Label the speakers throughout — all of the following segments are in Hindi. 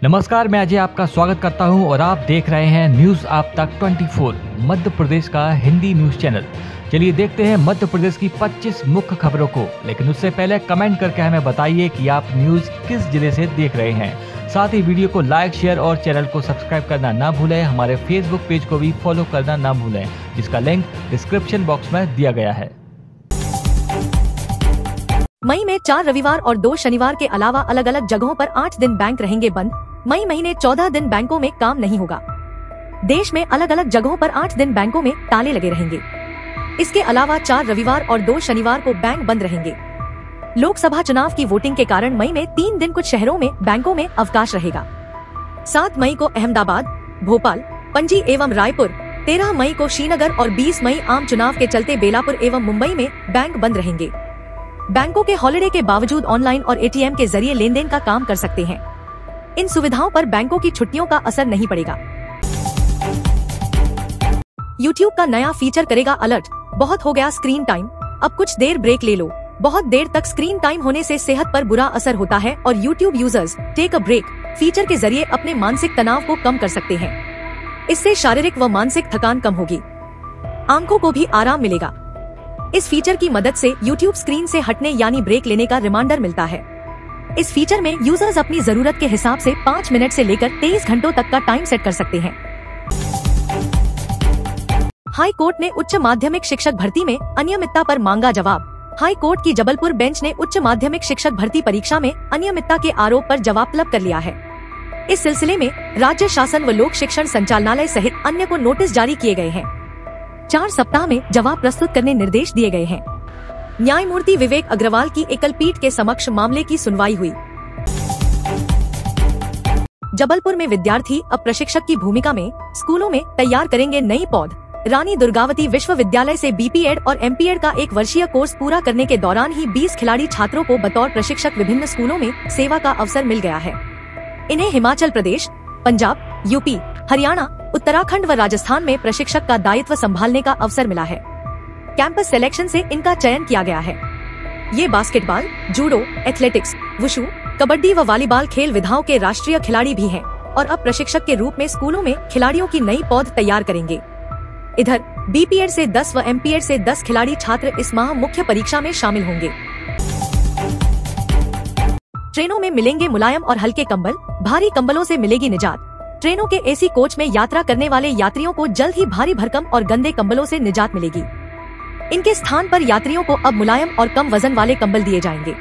Speaker 1: नमस्कार, मैं अजय आपका स्वागत करता हूं और आप देख रहे हैं न्यूज आप तक 24 मध्य प्रदेश का हिंदी न्यूज चैनल। चलिए देखते हैं मध्य प्रदेश की 25 मुख्य खबरों को, लेकिन उससे पहले कमेंट करके हमें बताइए कि आप न्यूज किस जिले से देख रहे हैं। साथ ही वीडियो को लाइक, शेयर और चैनल को सब्सक्राइब करना ना भूलें। हमारे फेसबुक पेज को भी फॉलो करना ना भूलें, जिसका लिंक डिस्क्रिप्शन बॉक्स में दिया गया है।
Speaker 2: मई में 4 रविवार और 2 शनिवार के अलावा अलग अलग जगहों पर 8 दिन बैंक रहेंगे बंद। मई महीने 14 दिन बैंकों में काम नहीं होगा। देश में अलग अलग जगहों पर 8 दिन बैंकों में ताले लगे रहेंगे। इसके अलावा 4 रविवार और 2 शनिवार को बैंक बंद रहेंगे। लोकसभा चुनाव की वोटिंग के कारण मई में 3 दिन कुछ शहरों में बैंकों में अवकाश रहेगा। 7 मई को अहमदाबाद, भोपाल, पणजी एवं रायपुर, 13 मई को श्रीनगर और 20 मई आम चुनाव के चलते बेलापुर एवं मुंबई में बैंक बंद रहेंगे। बैंकों के हॉलिडे के बावजूद ऑनलाइन और एटीएम के जरिए लेन देन का काम कर सकते हैं। इन सुविधाओं पर बैंकों की छुट्टियों का असर नहीं पड़ेगा। YouTube का नया फीचर करेगा अलर्ट। बहुत हो गया स्क्रीन टाइम, अब कुछ देर ब्रेक ले लो। बहुत देर तक स्क्रीन टाइम होने से सेहत पर बुरा असर होता है और YouTube users take a break feature के जरिए अपने मानसिक तनाव को कम कर सकते हैं। इससे शारीरिक व मानसिक थकान कम होगी, आंखों को भी आराम मिलेगा। इस फीचर की मदद से YouTube स्क्रीन से हटने यानी ब्रेक लेने का रिमाइंडर मिलता है। इस फीचर में यूजर्स अपनी जरूरत के हिसाब से 5 मिनट से लेकर 23 घंटों तक का टाइम सेट कर सकते हैं। हाई कोर्ट ने उच्च माध्यमिक शिक्षक भर्ती में अनियमितता पर मांगा जवाब। हाई कोर्ट की जबलपुर बेंच ने उच्च माध्यमिक शिक्षक भर्ती परीक्षा में अनियमितता के आरोप पर जवाब तलब कर लिया है। इस सिलसिले में राज्य शासन व लोक शिक्षण संचालनालय सहित अन्य को नोटिस जारी किए गए हैं। 4 सप्ताह में जवाब प्रस्तुत करने निर्देश दिए गए हैं। न्यायमूर्ति विवेक अग्रवाल की एकल पीठ के समक्ष मामले की सुनवाई हुई। जबलपुर में विद्यार्थी अब प्रशिक्षक की भूमिका में स्कूलों में तैयार करेंगे नई पौध। रानी दुर्गावती विश्वविद्यालय से बीपीएड और एमपीएड का 1 वर्षीय कोर्स पूरा करने के दौरान ही 20 खिलाड़ी छात्रों को बतौर प्रशिक्षक विभिन्न स्कूलों में सेवा का अवसर मिल गया है। इन्हें हिमाचल प्रदेश, पंजाब, यूपी, हरियाणा, उत्तराखंड व राजस्थान में प्रशिक्षक का दायित्व संभालने का अवसर मिला है। कैंपस सिलेक्शन से इनका चयन किया गया है। ये basketball, judo, athletics, wushu, kabaddi व वॉलीबॉल खेल विधाओं के राष्ट्रीय खिलाड़ी भी हैं और अब प्रशिक्षक के रूप में स्कूलों में खिलाड़ियों की नई पौध तैयार करेंगे। इधर बीपीएड से 10 व एमपीएड से 10 खिलाड़ी छात्र इस माह मुख्य परीक्षा में शामिल होंगे। ट्रेनों में मिलेंगे मुलायम और हल्के कंबल, भारी कंबलों से मिलेगी निजात। ट्रेनों के एसी कोच में यात्रा करने वाले यात्रियों को जल्द ही भारी भरकम और गंदे कंबलों से निजात मिलेगी। इनके स्थान पर यात्रियों को अब मुलायम और कम वजन वाले कंबल दिए जाएंगे।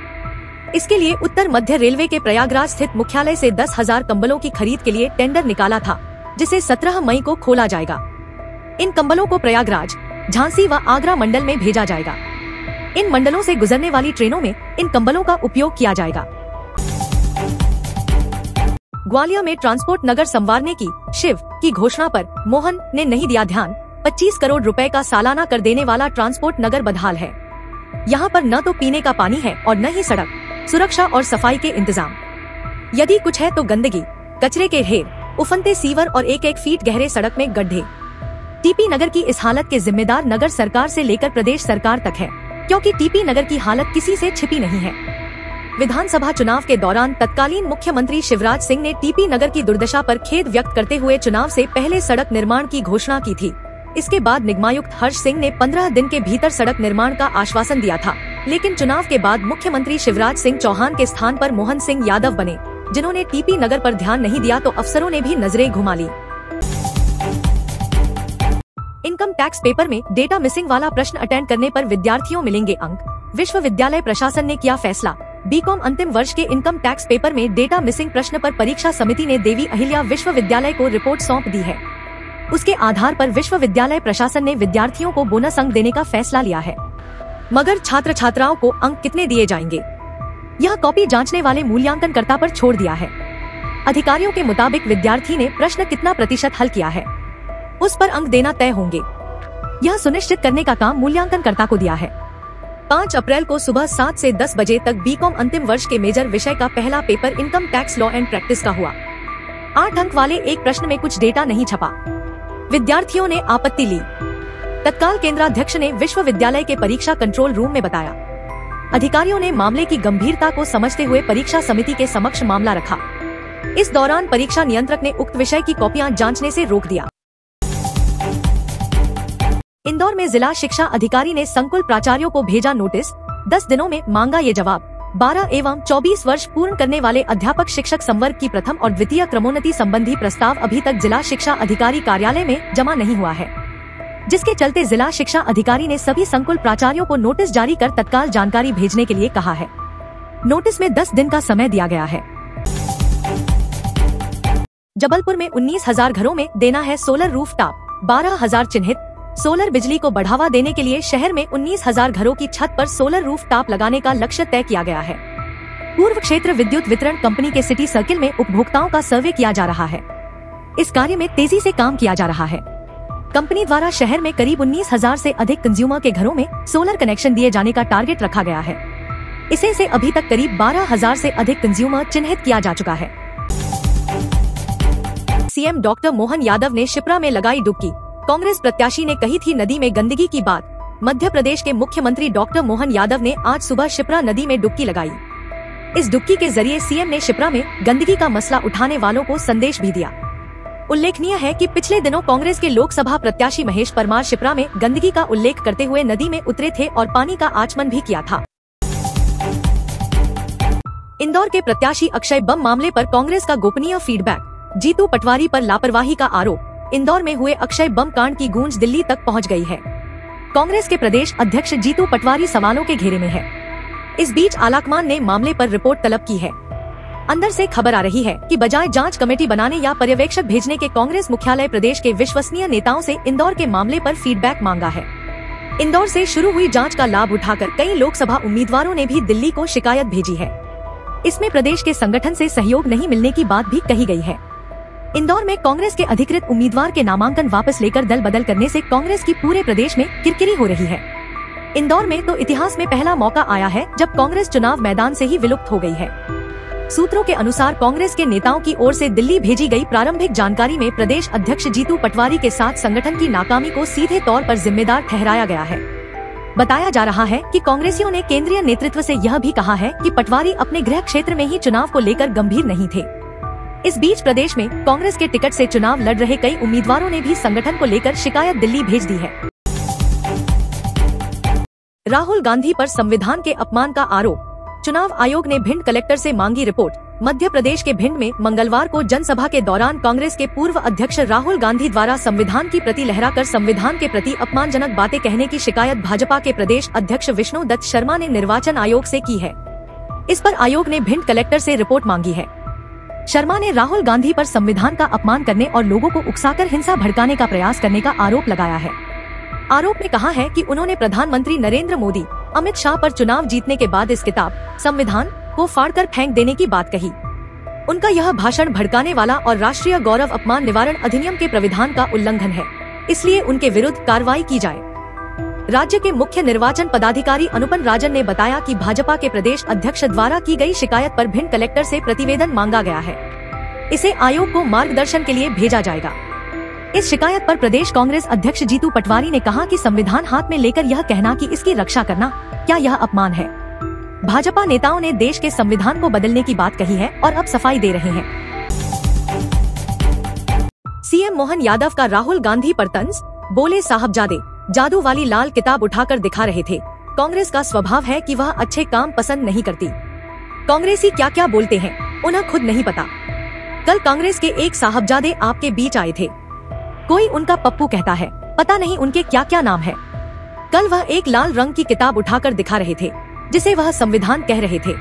Speaker 2: इसके लिए उत्तर मध्य रेलवे के प्रयागराज स्थित मुख्यालय से 10,000 कंबलों की खरीद के लिए टेंडर निकाला था, जिसे 17 मई को खोला जाएगा। इन कंबलों को प्रयागराज, झांसी व आगरा मंडल में भेजा जाएगा। इन मंडलों से गुजरने वाली ट्रेनों में इन कंबलों का उपयोग किया जाएगा। ग्वालियर में ट्रांसपोर्ट नगर संवारने की शिव की घोषणा पर मोहन ने नहीं दिया ध्यान। 25 करोड़ रुपए का सालाना कर देने वाला ट्रांसपोर्ट नगर बदहाल है। यहाँ पर न तो पीने का पानी है और न ही सड़क, सुरक्षा और सफाई के इंतजाम। यदि कुछ है तो गंदगी, कचरे के ढेर, उफनते सीवर और 1-1 फीट गहरे सड़क में गड्ढे। टीपी नगर की इस हालत के जिम्मेदार नगर सरकार से लेकर प्रदेश सरकार तक है, क्योंकि टीपी नगर की हालत किसी से छिपी नहीं है। विधानसभा चुनाव के दौरान तत्कालीन मुख्यमंत्री शिवराज सिंह ने टीपी नगर की दुर्दशा पर खेद व्यक्त करते हुए चुनाव से पहले सड़क निर्माण की घोषणा की थी। इसके बाद निगमायुक्त हर्ष सिंह ने 15 दिन के भीतर सड़क निर्माण का आश्वासन दिया था, लेकिन चुनाव के बाद मुख्यमंत्री शिवराज सिंह चौहान के स्थान पर मोहन सिंह यादव बने, जिन्होंने टीपी नगर पर ध्यान नहीं दिया तो अफसरों ने भी नजरें घुमा ली। इनकम टैक्स पेपर में डेटा मिसिंग वाला प्रश्न अटेंड करने पर विद्यार्थियों मिलेंगे अंक। विश्वविद्यालय प्रशासन ने किया फैसला। बीकॉम अंतिम वर्ष के इनकम टैक्स पेपर में डेटा मिसिंग प्रश्न पर परीक्षा समिति ने देवी अहिल्या विश्वविद्यालय को रिपोर्ट सौंप दी है। उसके आधार पर विश्वविद्यालय प्रशासन ने विद्यार्थियों को बोनस अंक देने का फैसला लिया है। मगर छात्र छात्राओं को अंक कितने दिए जाएंगे, यह कॉपी जांचने वाले मूल्यांकनकर्ता पर छोड़ दिया है। अधिकारियों के मुताबिक विद्यार्थी ने प्रश्न कितना प्रतिशत हल किया है, उस पर अंक देना तय होंगे। यह सुनिश्चित करने का काम मूल्यांकनकर्ता को दिया है। 5 अप्रैल को सुबह 7 से 10 बजे तक बीकॉम अंतिम वर्ष के मेजर विषय का पहला paper income tax law and practice का हुआ। 8 अंक वाले एक प्रश्न में कुछ डेटा नहीं छपा। विद्यार्थियों ने आपत्ति ली। तत्काल केंद्राध्यक्ष ने विश्वविद्यालय के परीक्षा कंट्रोल रूम में बताया। अधिकारियों ने मामले की गंभीरता को समझते हुए परीक्षा समिति के समक्ष मामला रखा। इस दौरान परीक्षा नियंत्रक ने उक्त विषय की कॉपियां जांचने से रोक दिया। इंदौर में जिला शिक्षा अधिकारी ने संकुल प्राचार्यों को भेजा नोटिस, 10 दिनों में मांगा ये जवाब। 12 एवं 24 वर्ष पूर्ण करने वाले अध्यापक शिक्षक संवर्ग की प्रथम और द्वितीय क्रमोन्नति संबंधी प्रस्ताव अभी तक जिला शिक्षा अधिकारी कार्यालय में जमा नहीं हुआ है, जिसके चलते जिला शिक्षा अधिकारी ने सभी संकुल प्राचार्यों को नोटिस जारी कर तत्काल जानकारी भेजने के लिए कहा है। नोटिस में 10 दिन का समय दिया गया है। जबलपुर में 19,000 घरों में देना है सोलर रूफटॉप, 12,000 चिन्हित। सोलर बिजली को बढ़ावा देने के लिए शहर में 19,000 घरों की छत पर सोलर रूफटॉप लगाने का लक्ष्य तय किया गया है। पूर्व क्षेत्र विद्युत वितरण कंपनी के सिटी सर्किल में उपभोक्ताओं का सर्वे किया जा रहा है। इस कार्य में तेजी से काम किया जा रहा है। कंपनी द्वारा शहर में करीब 19,000 से अधिक कंज्यूमर के घरों में सोलर कनेक्शन दिए जाने का टारगेट रखा गया है। इसे से अभी तक करीब 12,000 से अधिक कंज्यूमर चिन्हित किया जा चुका है। सीएम डॉक्टर मोहन यादव ने शिप्रा में लगाई डुबकी। कांग्रेस प्रत्याशी ने कही थी नदी में गंदगी की बात। मध्य प्रदेश के मुख्यमंत्री डॉक्टर मोहन यादव ने आज सुबह शिप्रा नदी में डुबकी लगाई। इस डुबकी के जरिए सीएम ने शिप्रा में गंदगी का मसला उठाने वालों को संदेश भी दिया। उल्लेखनीय है कि पिछले दिनों कांग्रेस के लोकसभा प्रत्याशी महेश परमार शिप्रा में गंदगी का उल्लेख करते हुए नदी में उतरे थे और पानी का आचमन भी किया था। इंदौर के प्रत्याशी अक्षय बम मामले पर कांग्रेस का गोपनीय फीडबैक। जीतू पटवारी पर लापरवाही का आरोप। इंदौर में हुए अक्षय बम कांड की गूंज दिल्ली तक पहुंच गई है। कांग्रेस के प्रदेश अध्यक्ष जीतू पटवारी सवालों के घेरे में है। इस बीच आलाकमान ने मामले पर रिपोर्ट तलब की है। अंदर से खबर आ रही है कि बजाय जांच कमेटी बनाने या पर्यवेक्षक भेजने के कांग्रेस मुख्यालय प्रदेश के विश्वसनीय नेताओं से इंदौर के मामले पर फीडबैक मांगा है। इंदौर से शुरू हुई जांच का लाभ उठाकर कई लोकसभा उम्मीदवारों ने भी दिल्ली को शिकायत भेजी है। इसमें प्रदेश के संगठन से सहयोग नहीं मिलने की बात भी कही गई है। इंदौर में कांग्रेस के अधिकृत उम्मीदवार के नामांकन वापस लेकर दल बदल करने से कांग्रेस की पूरे प्रदेश में किरकिरी हो रही है। इंदौर में तो इतिहास में पहला मौका आया है जब कांग्रेस चुनाव मैदान से ही विलुप्त हो गई है। सूत्रों के अनुसार कांग्रेस के नेताओं की ओर से दिल्ली भेजी गई प्रारंभिक जानकारी में प्रदेश अध्यक्ष जीतू पटवारी के साथ संगठन की नाकामी को सीधे तौर पर जिम्मेदार ठहराया गया है। बताया जा रहा है कि कांग्रेसियों ने केंद्रीय नेतृत्व से यह भी कहा है कि पटवारी अपने गृह क्षेत्र में ही चुनाव को लेकर गंभीर नहीं थे। इस बीच प्रदेश में कांग्रेस के टिकट से चुनाव लड़ रहे कई उम्मीदवारों ने भी संगठन को लेकर शिकायत दिल्ली भेज दी है। राहुल गांधी पर संविधान के अपमान का आरोप। चुनाव आयोग ने भिंड कलेक्टर से मांगी रिपोर्ट। मध्य प्रदेश के भिंड में मंगलवार को जनसभा के दौरान कांग्रेस के पूर्व अध्यक्ष राहुल गांधी द्वारा संविधान की प्रति लहराकर संविधान के प्रति अपमानजनक बातें कहने की शिकायत भाजपा के प्रदेश अध्यक्ष विष्णु दत्त शर्मा ने निर्वाचन आयोग से की है। इस पर आयोग ने भिंड कलेक्टर से रिपोर्ट मांगी है। शर्मा ने राहुल गांधी पर संविधान का अपमान करने और लोगों को उकसाकर हिंसा भड़काने का प्रयास करने का आरोप लगाया है। आरोप में कहा है कि उन्होंने प्रधानमंत्री नरेंद्र मोदी, अमित शाह पर चुनाव जीतने के बाद इस किताब संविधान को फाड़कर फेंक देने की बात कही। उनका यह भाषण भड़काने वाला और राष्ट्रीय गौरव अपमान निवारण अधिनियम के प्राविधान का उल्लंघन है, इसलिए उनके विरुद्ध कार्रवाई की जाए। राज्य के मुख्य निर्वाचन पदाधिकारी अनुपम राजन ने बताया कि भाजपा के प्रदेश अध्यक्ष द्वारा की गई शिकायत पर भिंड कलेक्टर से प्रतिवेदन मांगा गया है। इसे आयोग को मार्गदर्शन के लिए भेजा जाएगा। इस शिकायत पर प्रदेश कांग्रेस अध्यक्ष जीतू पटवारी ने कहा कि संविधान हाथ में लेकर यह कहना कि इसकी रक्षा करना, क्या यह अपमान है? भाजपा नेताओं ने देश के संविधान को बदलने की बात कही है और अब सफाई दे रहे हैं। सीएम मोहन यादव का राहुल गांधी पर तंज, बोले साहबजादे जादू वाली लाल किताब उठाकर दिखा रहे थे। कांग्रेस का स्वभाव है कि वह अच्छे काम पसंद नहीं करती। कांग्रेसी क्या क्या बोलते हैं उन्हें खुद नहीं पता। कल कांग्रेस के एक साहबजादे आपके बीच आए थे। कोई उनका पप्पू कहता है, पता नहीं उनके क्या क्या नाम है। कल वह एक लाल रंग की किताब उठाकर दिखा रहे थे जिसे वह संविधान कह रहे थे।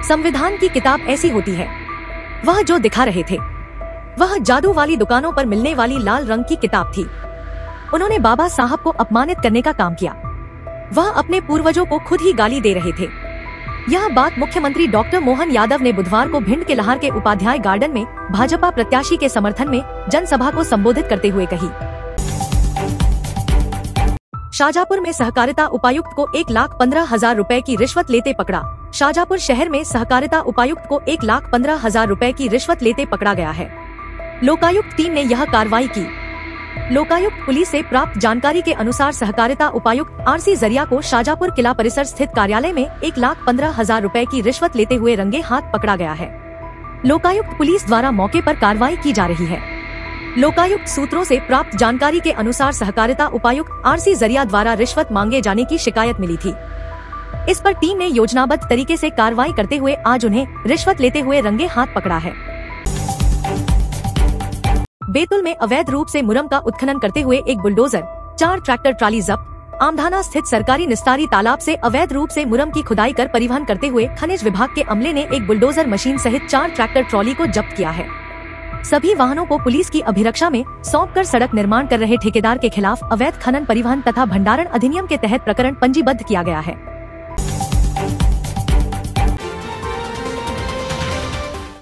Speaker 2: संविधान की किताब ऐसी होती है। वह जो दिखा रहे थे वह जादू वाली दुकानों पर मिलने वाली लाल रंग की किताब थी। उन्होंने बाबा साहब को अपमानित करने का काम किया। वह अपने पूर्वजों को खुद ही गाली दे रहे थे। यह बात मुख्यमंत्री डॉक्टर मोहन यादव ने बुधवार को भिंड के लाहर के उपाध्याय गार्डन में भाजपा प्रत्याशी के समर्थन में जनसभा को संबोधित करते हुए कही। शाहजहांपुर में सहकारिता उपायुक्त को 1,15,000 रुपए की रिश्वत लेते पकड़ा। शाहजहांपुर शहर में सहकारिता उपायुक्त को 1,15,000 रुपए की रिश्वत लेते पकड़ा गया है। लोकायुक्त टीम ने यह कार्रवाई की। लोकायुक्त पुलिस से प्राप्त जानकारी के अनुसार सहकारिता उपायुक्त आरसी जरिया को शाहजहांपुर किला परिसर स्थित कार्यालय में 1,15,000 रुपए की रिश्वत लेते हुए रंगे हाथ पकड़ा गया है। लोकायुक्त पुलिस द्वारा मौके पर कार्रवाई की जा रही है। लोकायुक्त सूत्रों से प्राप्त जानकारी के अनुसार सहकारिता उपायुक्त आरसी जरिया द्वारा रिश्वत मांगे जाने की शिकायत मिली थी। इस पर टीम ने योजनाबद्ध तरीके से कार्रवाई करते हुए आज उन्हें रिश्वत लेते हुए रंगे हाथ पकड़ा है। बैतूल में अवैध रूप से मुरम का उत्खनन करते हुए एक बुलडोजर, 4 ट्रैक्टर ट्राली जब्त। आमधाना स्थित सरकारी निस्तारी तालाब से अवैध रूप से मुरम की खुदाई कर परिवहन करते हुए खनिज विभाग के अमले ने एक बुलडोजर मशीन सहित 4 ट्रैक्टर ट्रॉली को जब्त किया है। सभी वाहनों को पुलिस की अभिरक्षा में सौंपकर सड़क निर्माण कर रहे ठेकेदार के खिलाफ अवैध खनन, परिवहन तथा भंडारण अधिनियम के तहत प्रकरण पंजीबद्ध किया गया है।